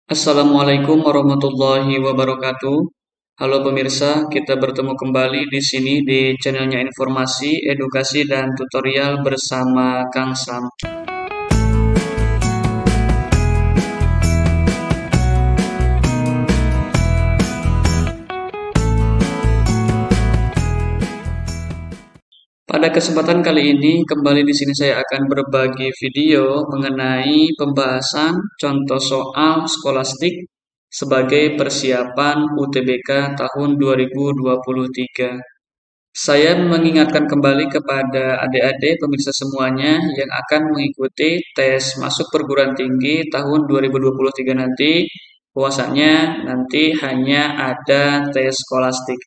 Assalamualaikum warahmatullahi wabarakatuh. Halo pemirsa, kita bertemu kembali di sini di channelnya Informasi, Edukasi, dan Tutorial bersama Kang Sam. Pada kesempatan kali ini, kembali di sini saya akan berbagi video mengenai pembahasan contoh soal skolastik sebagai persiapan UTBK tahun 2023. Saya mengingatkan kembali kepada adik-adik pemirsa semuanya yang akan mengikuti tes masuk perguruan tinggi tahun 2023 nanti, bahwasanya nanti hanya ada tes skolastik.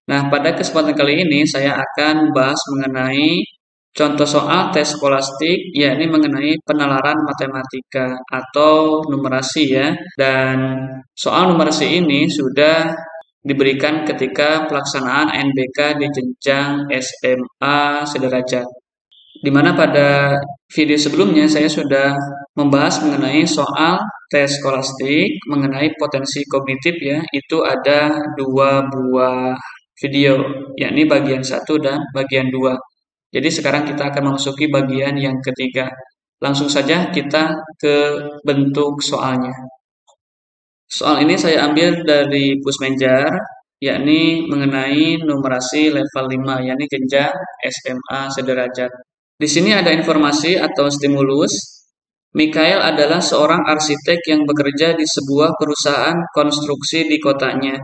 Nah, pada kesempatan kali ini saya akan bahas mengenai contoh soal tes skolastik, yakni mengenai penalaran matematika atau numerasi ya. Dan soal numerasi ini sudah diberikan ketika pelaksanaan NBK di jenjang SMA sederajat. Di mana pada video sebelumnya saya sudah membahas mengenai soal tes skolastik mengenai potensi kognitif ya, itu ada dua buah video, yakni bagian 1 dan bagian 2. Jadi sekarang kita akan memasuki bagian yang ketiga. Langsung saja kita ke bentuk soalnya. Soal ini saya ambil dari Pusmenjar, yakni mengenai numerasi level 5, yakni jenjang SMA sederajat. Di sini ada informasi atau stimulus. Mikael adalah seorang arsitek yang bekerja di sebuah perusahaan konstruksi di kotanya.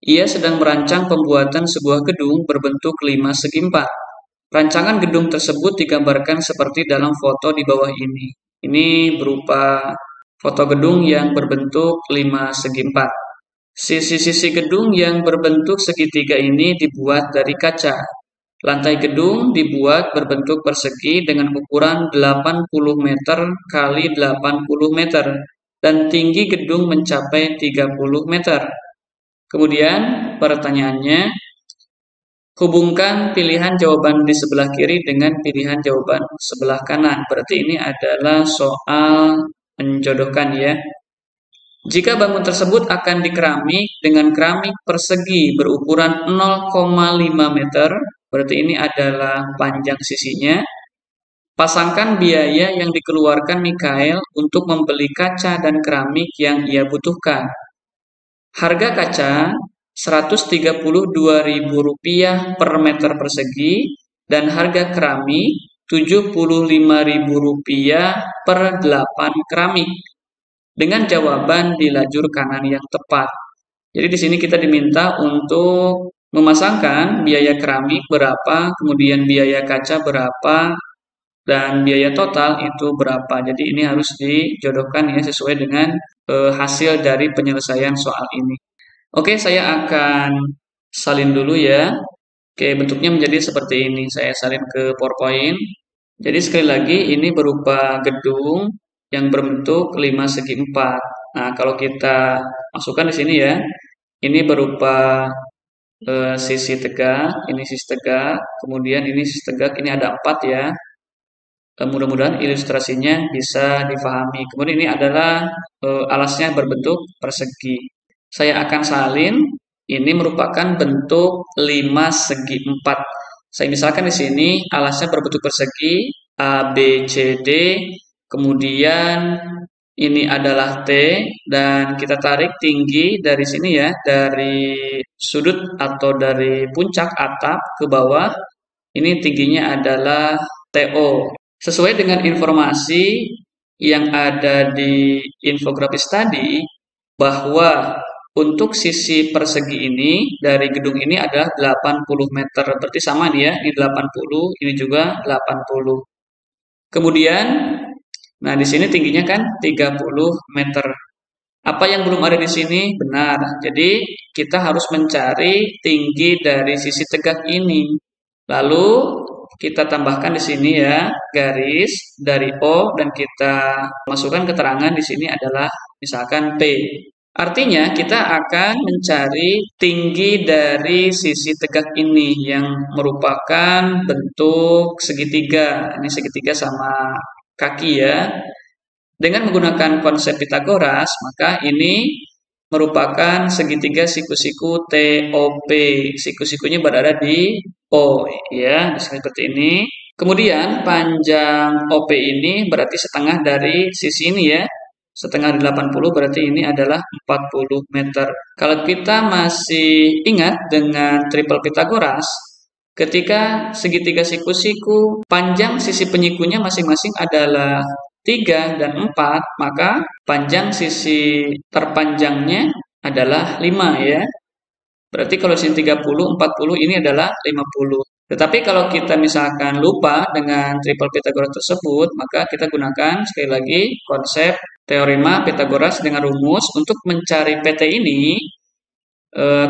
Ia sedang merancang pembuatan sebuah gedung berbentuk 5 segi 4. Rancangan gedung tersebut digambarkan seperti dalam foto di bawah ini. Ini berupa foto gedung yang berbentuk 5 segi 4. Sisi-sisi gedung yang berbentuk segitiga ini dibuat dari kaca. Lantai gedung dibuat berbentuk persegi dengan ukuran 80 meter kali 80 meter dan tinggi gedung mencapai 30 meter. Kemudian pertanyaannya, hubungkan pilihan jawaban di sebelah kiri dengan pilihan jawaban sebelah kanan. Berarti ini adalah soal menjodohkan ya. Jika bangun tersebut akan dikeramik dengan keramik persegi berukuran 0,5 meter, berarti ini adalah panjang sisinya. Pasangkan biaya yang dikeluarkan Mikael untuk membeli kaca dan keramik yang ia butuhkan. Harga kaca Rp132.000 per meter persegi dan harga keramik Rp75.000 per 8 keramik. Dengan jawaban di lajur kanan yang tepat. Jadi di sini kita diminta untuk memasangkan biaya keramik berapa, kemudian biaya kaca berapa, dan biaya total itu berapa. Jadi ini harus dijodohkan ya sesuai dengan hasil dari penyelesaian soal ini. Oke, saya akan salin dulu ya. Oke, bentuknya menjadi seperti ini. Saya salin ke PowerPoint. Jadi sekali lagi ini berupa gedung yang berbentuk 5 segi 4. Nah, kalau kita masukkan di sini ya, ini berupa sisi tegak, ini sisi tegak, kemudian ini sisi tegak, ini ada 4 ya. Mudah-mudahan ilustrasinya bisa difahami. Kemudian ini adalah alasnya berbentuk persegi. Saya akan salin, ini merupakan bentuk 5 segi 4. Saya misalkan di sini alasnya berbentuk persegi, A, B, C, D, kemudian ini adalah T, dan kita tarik tinggi dari sini ya, dari sudut atau dari puncak atap ke bawah, ini tingginya adalah TO. Sesuai dengan informasi yang ada di infografis tadi, bahwa untuk sisi persegi ini dari gedung ini adalah 80 meter. Berarti sama nih ya, ini 80, ini juga 80. Kemudian, nah di sini tingginya kan 30 meter. Apa yang belum ada di sini? Benar. Jadi kita harus mencari tinggi dari sisi tegak ini. Lalu kita tambahkan di sini ya garis dari O dan kita masukkan keterangan di sini adalah misalkan P. Artinya kita akan mencari tinggi dari sisi tegak ini yang merupakan bentuk segitiga. Ini segitiga sama kaki ya. Dengan menggunakan konsep Pitagoras, maka ini merupakan segitiga siku-siku TOP. Siku-sikunya berada di O, ya, seperti ini. Kemudian panjang OP ini berarti setengah dari sisi ini ya. Setengah dari 80 berarti ini adalah 40 meter. Kalau kita masih ingat dengan triple Pitagoras, ketika segitiga siku-siku, panjang sisi penyikunya masing-masing adalah 3 dan 4, maka panjang sisi terpanjangnya adalah 5 ya. Berarti kalau sini 30, 40 ini adalah 50. Tetapi kalau kita misalkan lupa dengan triple Pythagoras tersebut, maka kita gunakan sekali lagi konsep teorema Pythagoras dengan rumus untuk mencari PT ini.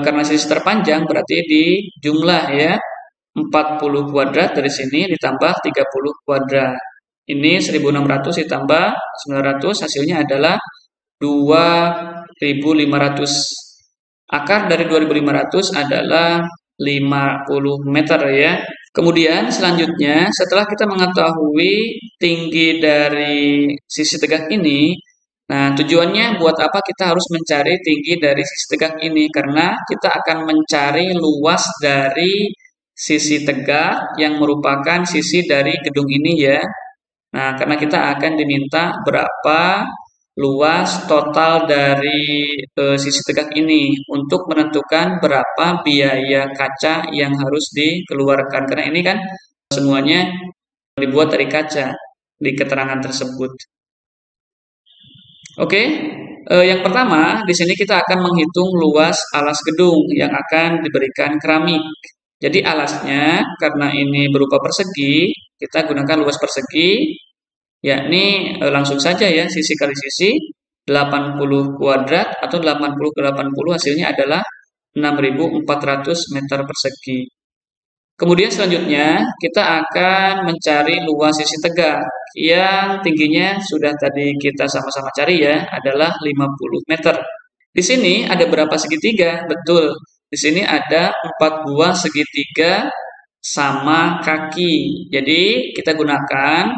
Karena sisi terpanjang berarti di jumlah ya, 40 kuadrat dari sini ditambah 30 kuadrat. Ini 1600 ditambah 900 hasilnya adalah 2500. Akar dari 2500 adalah 50 meter ya. Kemudian selanjutnya setelah kita mengetahui tinggi dari sisi tegak ini, nah tujuannya buat apa kita harus mencari tinggi dari sisi tegak ini? Karena kita akan mencari luas dari sisi tegak yang merupakan sisi dari gedung ini ya. Nah, karena kita akan diminta berapa luas total dari sisi tegak ini untuk menentukan berapa biaya kaca yang harus dikeluarkan. Karena ini kan semuanya dibuat dari kaca di keterangan tersebut. Oke, yang pertama di sini kita akan menghitung luas alas gedung yang akan diberikan keramik. Jadi alasnya karena ini berupa persegi, kita gunakan luas persegi, yakni langsung saja ya sisi kali sisi 80 kuadrat atau 80 ke 80 hasilnya adalah 6.400 meter persegi. Kemudian selanjutnya kita akan mencari luas sisi tegak yang tingginya sudah tadi kita sama-sama cari ya adalah 50 meter. Di sini ada berapa segitiga? Betul. Di sini ada 4 buah segitiga sama kaki. Jadi kita gunakan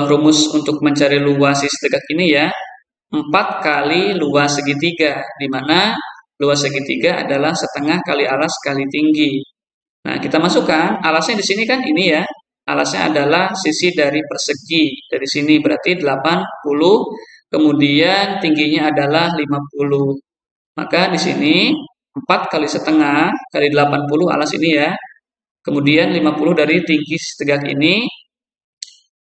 rumus untuk mencari luas sisi tegak ini ya. 4 kali luas segitiga, di mana luas segitiga adalah setengah kali alas kali tinggi. Nah, kita masukkan alasnya di sini kan ini ya. Alasnya adalah sisi dari persegi. Dari sini berarti 80, kemudian tingginya adalah 50. Maka di sini 4 kali setengah kali 80 alas ini ya. Kemudian 50 dari tinggi tegak ini.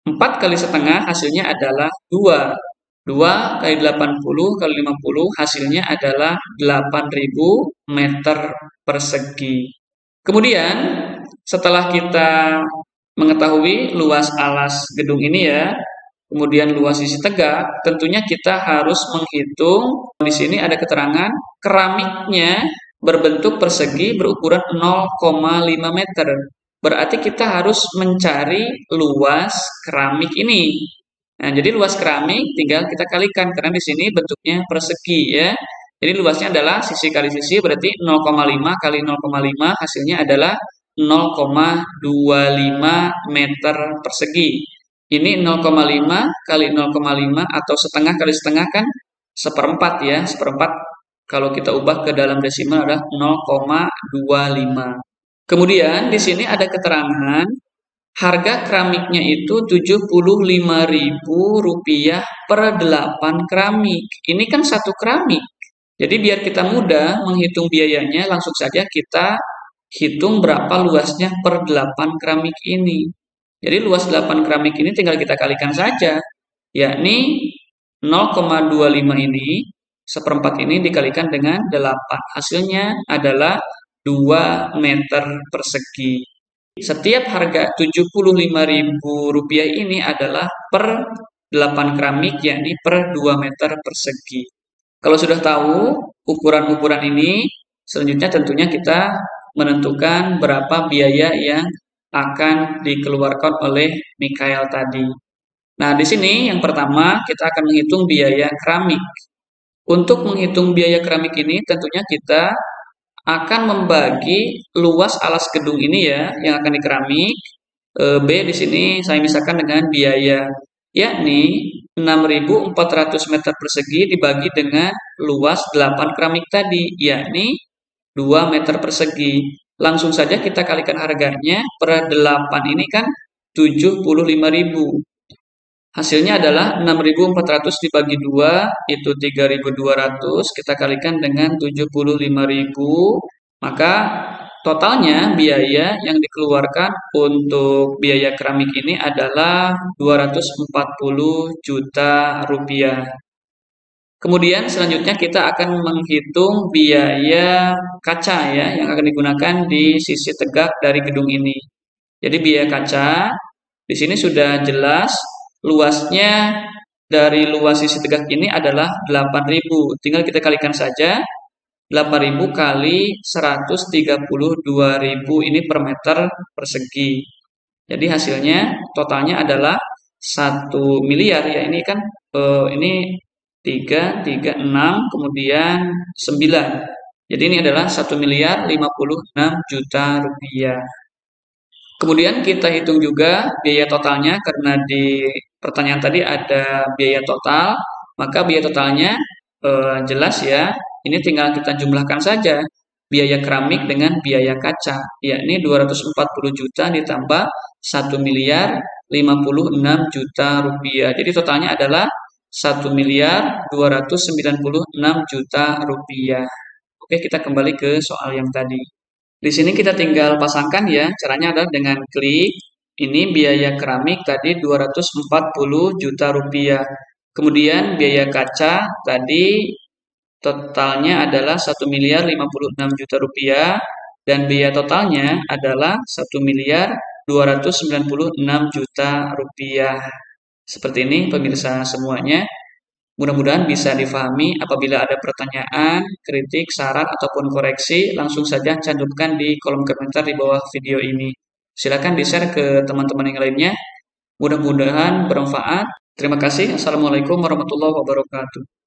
4 kali setengah hasilnya adalah 2. 2 kali 80 kali 50 hasilnya adalah 8.000 meter persegi. Kemudian setelah kita mengetahui luas alas gedung ini ya, kemudian luas sisi tegak, tentunya kita harus menghitung. Di sini ada keterangan keramiknya berbentuk persegi berukuran 0,5 meter. Berarti kita harus mencari luas keramik ini. Nah, jadi luas keramik tinggal kita kalikan karena di sini bentuknya persegi ya. Jadi luasnya adalah sisi kali sisi berarti 0,5 kali 0,5 hasilnya adalah 0,25 meter persegi. Ini 0,5 kali 0,5 atau setengah kali setengah kan seperempat ya. Seperempat kalau kita ubah ke dalam desimal adalah 0,25. Kemudian di sini ada keterangan harga keramiknya itu Rp75.000 per 8 keramik. Ini kan satu keramik. Jadi biar kita mudah menghitung biayanya, langsung saja kita hitung berapa luasnya per 8 keramik ini. Jadi luas 8 keramik ini tinggal kita kalikan saja. Yakni 0,25 ini, seperempat ini dikalikan dengan 8. Hasilnya adalah 2 meter persegi. Setiap harga Rp75.000 ini adalah per 8 keramik, yakni per 2 meter persegi. Kalau sudah tahu ukuran-ukuran ini, selanjutnya tentunya kita menentukan berapa biaya yang akan dikeluarkan oleh Mikael tadi. Nah, di sini yang pertama kita akan menghitung biaya keramik. Untuk menghitung biaya keramik ini tentunya kita akan membagi luas alas gedung ini ya yang akan dikeramik. B di sini saya misalkan dengan biaya, yakni 6.400 meter persegi dibagi dengan luas 8 keramik tadi, yakni 2 meter persegi. Langsung saja kita kalikan harganya per 8 ini kan 75.000. Hasilnya adalah 6.400 dibagi 2, itu 3.200. Kita kalikan dengan 75.000. Maka totalnya biaya yang dikeluarkan untuk biaya keramik ini adalah 240 juta rupiah. Kemudian selanjutnya kita akan menghitung biaya kaca ya yang akan digunakan di sisi tegak dari gedung ini. Jadi biaya kaca di sini sudah jelas luasnya dari luas sisi tegak ini adalah 8.000. Tinggal kita kalikan saja 8.000 kali 132.000 ini per meter persegi. Jadi hasilnya totalnya adalah 1 miliar ya. Ini kan ini 3, 3, 6, kemudian 9. Jadi ini adalah 1 miliar 56 juta rupiah. Kemudian kita hitung juga biaya totalnya karena di pertanyaan tadi ada biaya total, maka biaya totalnya jelas ya. Ini tinggal kita jumlahkan saja biaya keramik dengan biaya kaca, yakni 240 juta ditambah 1 miliar 56 juta rupiah. Jadi totalnya adalah 1 miliar 296 juta rupiah. Oke, kita kembali ke soal yang tadi. Di sini kita tinggal pasangkan ya. Caranya adalah dengan klik. Ini biaya keramik tadi 240 juta rupiah. Kemudian biaya kaca tadi totalnya adalah 1 miliar 56 juta rupiah. Dan biaya totalnya adalah 1 miliar 296 juta rupiah. Seperti ini pemirsa semuanya. Mudah-mudahan bisa difahami. Apabila ada pertanyaan, kritik, saran, ataupun koreksi, langsung saja cantumkan di kolom komentar di bawah video ini. Silakan di-share ke teman-teman yang lainnya. Mudah-mudahan bermanfaat. Terima kasih. Assalamualaikum warahmatullahi wabarakatuh.